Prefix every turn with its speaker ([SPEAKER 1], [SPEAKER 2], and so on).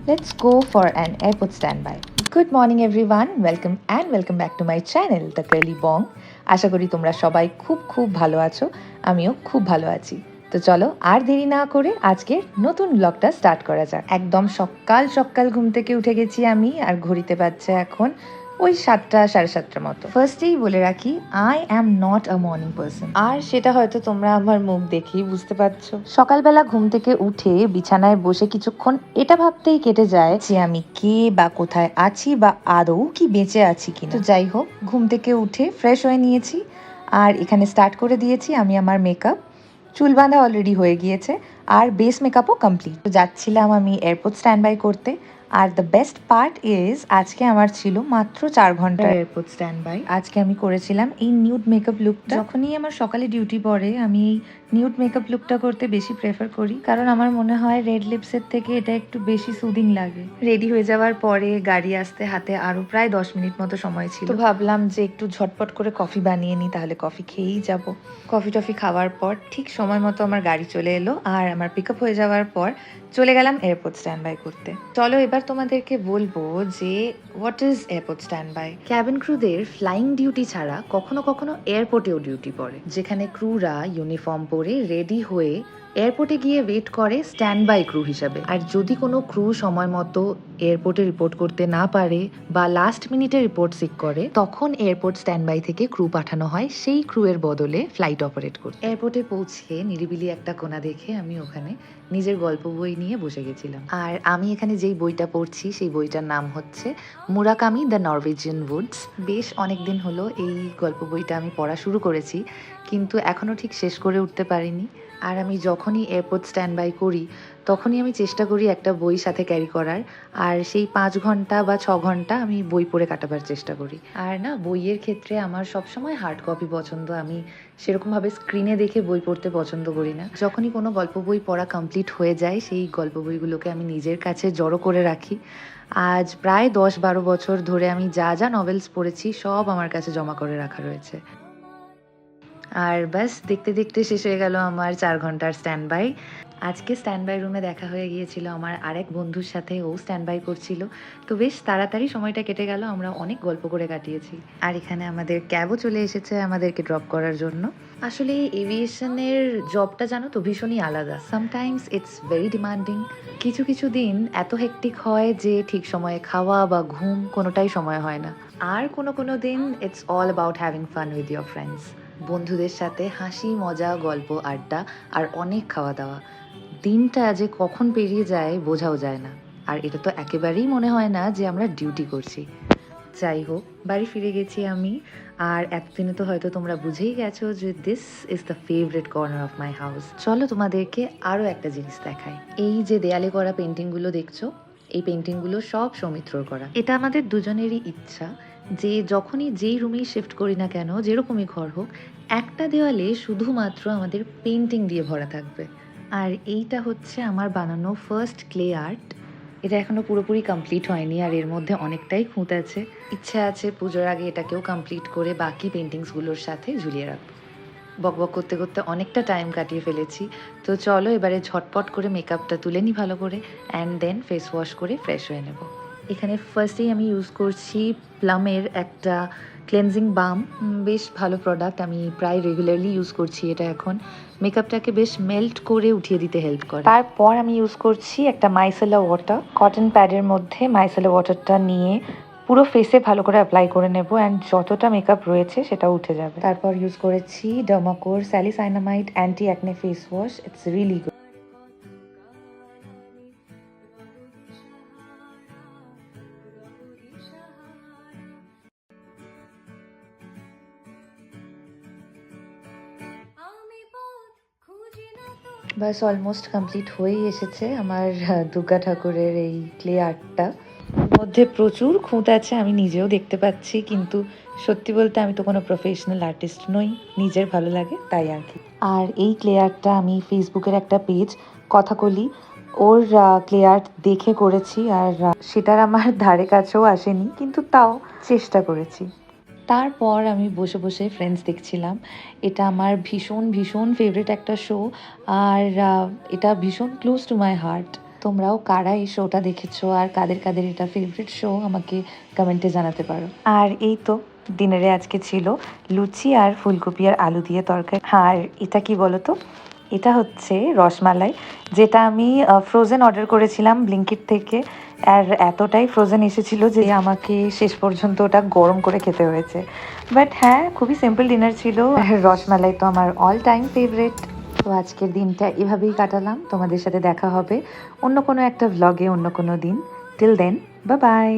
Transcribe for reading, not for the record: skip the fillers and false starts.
[SPEAKER 1] Let's go for an airport standby. Good morning everyone. Welcome back to my channel The Curly Bong. আশা করি তোমরা সবাই খুব ভালো আছো। আমিও খুব ভালো আছি। তো চলো আর দেরি না করে আজকের নতুন ব্লগটা স্টার্ট করা যাক। একদম সকাল ঘুম থেকে উঠে গেছি আমি, আর ঘড়িতে বাজছে এখন ওই 7টা 7:30 মতো। ফার্স্টেই বলে রাখি, I am not a morning person, আর সেটা হয়তো তোমরা আমার মুখ দেখেই বুঝতে পারছো। সকালবেলা ঘুম থেকে উঠে বিছানায় বসে কিছুক্ষণ এটা ভাবতেই কেটে যায় যে আমি কে বা কোথায় আছি বা আদৌ কি বেঁচে আছি কিনা। তো যাই হোক, ঘুম থেকে উঠে ফ্রেশ হয়ে নিয়েছি আর এখানে স্টার্ট করে দিয়েছি আমি আমার মেকআপ। চুল বাঁধা অলরেডি হয়ে গিয়েছে আর বেস মেকআপও কমপ্লিট। তো যাচ্ছিলাম আমি এয়ারপোর্ট স্ট্যান্ড বাই করতে। Are the best part is, আজকে আমার ছিল মাত্র 4 ঘন্টা এয়ারপোর্ট স্ট্যান্ড বাই। আজকে আমি করেছিলাম এই নিউড মেকআপ লুকটা। যখনই আমার সকালে ডিউটি পড়ে আমি এই নিউড মেকআপ লুকটা করতে বেশি প্রেফার করি, কারণ আমার মনে হয় রেড লিপসের থেকে এটা একটু বেশি সুদিং লাগে। রেডি হয়ে যাওয়ার পরে গাড়ি আসতে হাতে আরও প্রায় 10 মিনিট মতো সময় ছিল। তো ভাবলাম যে একটু ঝটপট করে কফি বানিয়ে নিই, তাহলে কফি খেয়েই যাব। কফি টফি খাওয়ার পর ঠিক সময় মতো আমার গাড়ি চলে এলো, আর আমার পিক আপ হয়ে যাওয়ার পর চলে গেলাম এয়ারপোর্ট স্ট্যান্ড বাই করতে। চলো এবার তোমাদেরকে বলবো যে what is airport standby. Cabin ক্রুদের ফ্লাইং ডিউটি ছাড়া কখনো কখনো এয়ারপোর্টেও ডিউটি পড়ে, যেখানে ক্রুরা ইউনিফর্ম পরে রেডি হয়ে এয়ারপোর্টে গিয়ে ওয়েট করে স্ট্যান্ড বাই ক্রু হিসাবে। আর যদি কোনো ক্রু সময় মতো এয়ারপোর্টে রিপোর্ট করতে না পারে বা লাস্ট মিনিটে রিপোর্ট সিক করে, তখন এয়ারপোর্ট স্ট্যান্ড বাই থেকে ক্রু পাঠানো হয় সেই ক্রুয়ের বদলে ফ্লাইট অপারেট করতে। এয়ারপোর্টে পৌঁছে নিরিবিলি একটা কোণা দেখে আমি ওখানে নিজের গল্প বই নিয়ে বসে গেছিলাম। আর আমি এখানে যেই বইটা পড়ছি সেই বইটার নাম হচ্ছে মুরাকামি দ্য নরওয়েজিয়ান উডস। বেশ অনেকদিন হলো এই গল্প বইটা আমি পড়া শুরু করেছি, কিন্তু এখনও ঠিক শেষ করে উঠতে পারিনি। আর আমি যখনই এয়ারপোর্ট স্ট্যান্ড বাই করি তখনই আমি চেষ্টা করি একটা বই সাথে ক্যারি করার, আর সেই 5 ঘন্টা বা 6 ঘন্টা আমি বই পড়ে কাটাবার চেষ্টা করি। আর না, বইয়ের ক্ষেত্রে আমার সবসময় হার্ড কপি পছন্দ। আমি সেরকমভাবে স্ক্রিনে দেখে বই পড়তে পছন্দ করি না। যখনই কোনো গল্প বই পড়া কমপ্লিট হয়ে যায় সেই গল্প বইগুলোকে আমি নিজের কাছে জড়ো করে রাখি। আজ প্রায় 10-12 বছর ধরে আমি যা নভেলস পড়েছি সব আমার কাছে জমা করে রাখা রয়েছে। আর ব্যাস দেখতে দেখতে শেষ হয়ে গেল আমার 4 ঘন্টার স্ট্যান্ড বাই। আজকে স্ট্যান্ড বাই রুমে দেখা হয়ে গিয়েছিল আমার আরেক বন্ধুর সাথে, ও স্ট্যান্ড বাই করছিল। তো বেশ তাড়াতাড়ি সময়টা কেটে গেল, আমরা অনেক গল্প করে কাটিয়েছি। আর এখানে আমাদের ক্যাবও চলে এসেছে আমাদেরকে ড্রপ করার জন্য। আসলে এভিয়েশনের জবটা জানো তো ভীষণই আলাদা। Sometimes it's very demanding. কিছু দিন এত হেক্টিক হয় যে ঠিক সময়ে খাওয়া বা ঘুম কোনোটাই সময় হয় না। আর কোনো দিন it's all about having fun with your friends. বন্ধুদের সাথে হাসি মজা গল্প আড্ডা আর অনেক খাওয়া দাওয়া। দিনটা যে কখন পেরিয়ে যায় বোঝাও যায় না। আর এটা তো একেবারেই মনে হয় না যে আমরা ডিউটি করছি। যাই হোক, বাড়ি ফিরে গেছি আমি। আর এতদিনে তো হয়তো তোমরা বুঝেই গেছো যে this is the favourite corner of my house. চলো তোমাদেরকে আরও একটা জিনিস দেখাই। এই যে দেয়ালে করা পেন্টিংগুলো দেখছো, এই পেন্টিংগুলো সব সৌমিত্রর করা। এটা আমাদের দুজনেরই ইচ্ছা যে যখনই যেই রুমেই শিফট করি না কেন, যেরকমই ঘর হোক, একটা দেওয়ালে শুধুমাত্র আমাদের পেন্টিং দিয়ে ভরা থাকবে। আর এইটা হচ্ছে আমার বানানো ফার্স্ট ক্লে আর্ট। এটা এখনো পুরোপুরি কমপ্লিট হয়নি, আর এর মধ্যে অনেকটাই খুঁত আছে। ইচ্ছা আছে পুজোর আগে এটাকেও কমপ্লিট করে বাকি পেন্টিংসগুলোর সাথে ঝুলিয়ে রাখবো। বকবক করতে করতে অনেকটা টাইম কাটিয়ে ফেলেছি। তো চলো এবারে ঝটপট করে মেকআপটা তুলে নিই ভালো করে, অ্যান্ড দেন ফেস ওয়াশ করে ফ্রেশ হয়ে নেব। এখানে ফার্স্টেই আমি ইউজ করছি প্লামের একটা ক্লেনজিং বাম। বেশ ভালো প্রোডাক্ট, আমি প্রায় রেগুলারলি ইউজ করছি এটা। এখন মেকআপটাকে বেশ মেল্ট করে উঠিয়ে দিতে হেল্প করে। তারপর আমি ইউজ করছি একটা মাইসেলা ওয়াটার। কটন প্যাডের মধ্যে মাইসেলা ওয়াটারটা নিয়ে পুরো ফেসে ভালো করে অ্যাপ্লাই করে নেব, অ্যান্ড যতটা মেকআপ রয়েছে সেটা উঠে যাবে। তারপর ইউজ করেছি Dermaco salicinamide anti acne face wash. It's really good. বাস অলমোস্ট কমপ্লিট হয়েই এসেছে আমার দুর্গা ঠাকুরের এই ক্লে আর্টটা। মধ্যে প্রচুর খুঁত আছে, আমি নিজেও দেখতে পাচ্ছি, কিন্তু সত্যি বলতে আমি তো কোনো প্রফেশনাল আর্টিস্ট নই, নিজের ভালো লাগে তাই আর কি। আর এই ক্লে আর্টটা আমি ফেসবুকের একটা পেজ কথাকলি, ওর ক্লে আর্ট দেখে করেছি, আর সেটার আমার ধারে কাছেও আসেনি, কিন্তু তাও চেষ্টা করেছি। তারপর আমি বসে বসে ফ্রেন্ডস দেখছিলাম। এটা আমার ভীষণ ফেভারিট একটা শো, আর এটা ভীষণ ক্লোজ টু মাই হার্ট। তোমরাও কারা এই শোটা দেখেছো আর কাদের কাদের এটা ফেভারিট শো আমাকে কমেন্টে জানাতে পারো। আর এই তো ডিনারে আজকে ছিল লুচি আর ফুলকপি আর আলু দিয়ে তরকারি। আর এটা কি বলো তো, এটা হচ্ছে রসমালাই, যেটা আমি ফ্রোজেন অর্ডার করেছিলাম ব্লিঙ্কিট থেকে। আর এতটাই ফ্রোজেন এসেছিলো যে আমাকে শেষ পর্যন্ত ওটা গরম করে খেতে হয়েছে। বাট হ্যাঁ, খুবই সিম্পল ডিনার ছিল। আর রসমালাই তো আমার অল টাইম ফেভারিট। তো আজকের দিনটা এভাবেই কাটালাম। তোমাদের সাথে দেখা হবে অন্য কোনো একটা ভ্লগে অন্য কোনো দিন। Till then, bye by.